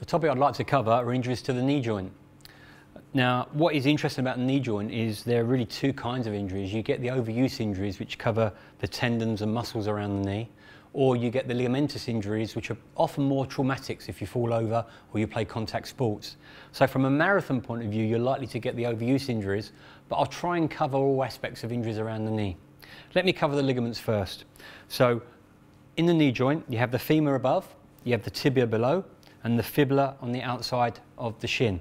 The topic I'd like to cover are injuries to the knee joint. Now, what is interesting about the knee joint is there are really two kinds of injuries. You get the overuse injuries, which cover the tendons and muscles around the knee, or you get the ligamentous injuries, which are often more traumatics if you fall over or you play contact sports. So from a marathon point of view, you're likely to get the overuse injuries, but I'll try and cover all aspects of injuries around the knee. Let me cover the ligaments first. So in the knee joint, you have the femur above, you have the tibia below, and the fibula on the outside of the shin.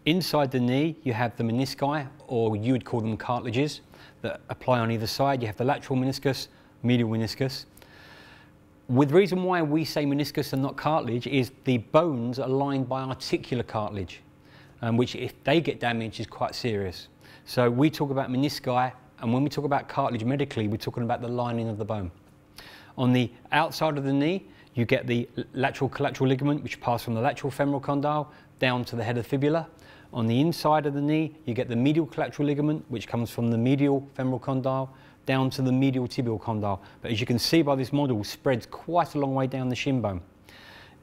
Inside the knee, you have the menisci, or you would call them cartilages, that apply on either side. You have the lateral meniscus, medial meniscus. The reason why we say meniscus and not cartilage is the bones are lined by articular cartilage, which if they get damaged is quite serious. So we talk about menisci, and when we talk about cartilage medically, we're talking about the lining of the bone. On the outside of the knee, you get the lateral collateral ligament, which passes from the lateral femoral condyle down to the head of the fibula. On the inside of the knee, you get the medial collateral ligament, which comes from the medial femoral condyle down to the medial tibial condyle. But as you can see by this model, spreads quite a long way down the shin bone.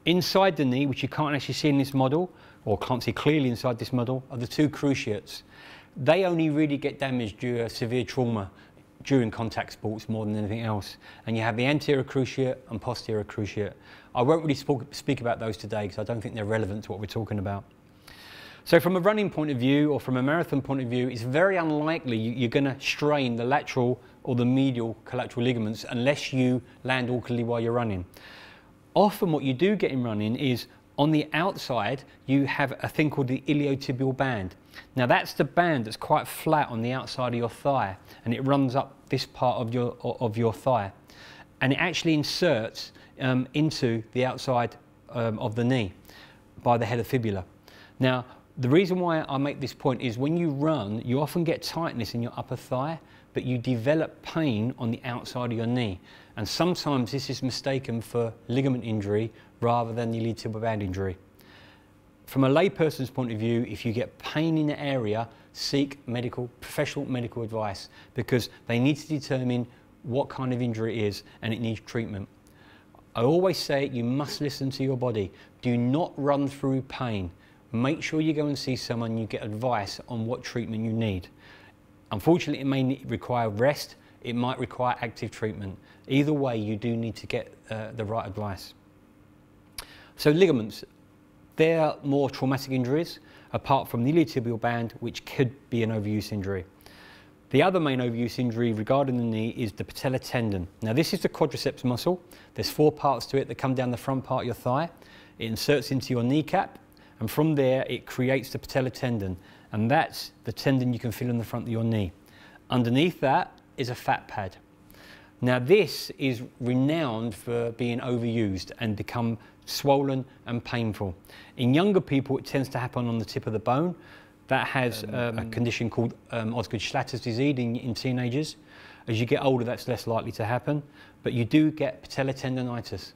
Inside the knee, which you can't actually see in this model, or can't see clearly inside this model, are the two cruciates. They only really get damaged due to severe trauma during contact sports more than anything else. And you have the anterior cruciate and posterior cruciate. I won't really speak about those today because I don't think they're relevant to what we're talking about. So from a running point of view or from a marathon point of view, it's very unlikely you're going to strain the lateral or the medial collateral ligaments unless you land awkwardly while you're running. Often what you do get in running is on the outside, you have a thing called the iliotibial band. Now that's the band that's quite flat on the outside of your thigh, and it runs up this part of your thigh. And it actually inserts into the outside of the knee by the head of fibula. Now, the reason why I make this point is when you run, you often get tightness in your upper thigh, but you develop pain on the outside of your knee. And sometimes this is mistaken for ligament injury rather than the iliotibial band injury. From a layperson's point of view, if you get pain in the area, seek professional medical advice, because they need to determine what kind of injury it is and it needs treatment. I always say you must listen to your body. Do not run through pain. Make sure you go and see someone and you get advice on what treatment you need. Unfortunately, it may require rest, it might require active treatment. Either way, you do need to get the right advice. So ligaments, they're more traumatic injuries, apart from the iliotibial band, which could be an overuse injury. The other main overuse injury regarding the knee is the patellar tendon. Now this is the quadriceps muscle. There's 4 parts to it that come down the front part of your thigh. It inserts into your kneecap, and from there it creates the patellar tendon, and that's the tendon you can feel in the front of your knee. Underneath that is a fat pad. Now this is renowned for being overused and become swollen and painful. In younger people, it tends to happen on the tip of the bone. That has a condition called Osgood-Schlatter's disease in teenagers. As you get older, that's less likely to happen, but you do get patellar tendonitis.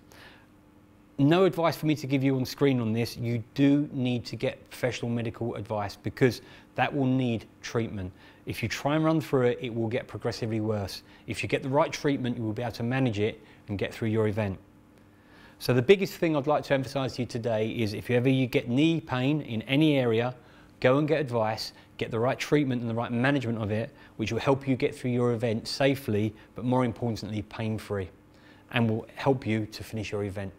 No advice for me to give you on screen on this. You do need to get professional medical advice because that will need treatment. If you try and run through it, it will get progressively worse. If you get the right treatment, you will be able to manage it and get through your event. So the biggest thing I'd like to emphasize to you today is if you get knee pain in any area, go and get advice, get the right treatment and the right management of it, which will help you get through your event safely, but more importantly, pain-free, and will help you to finish your event.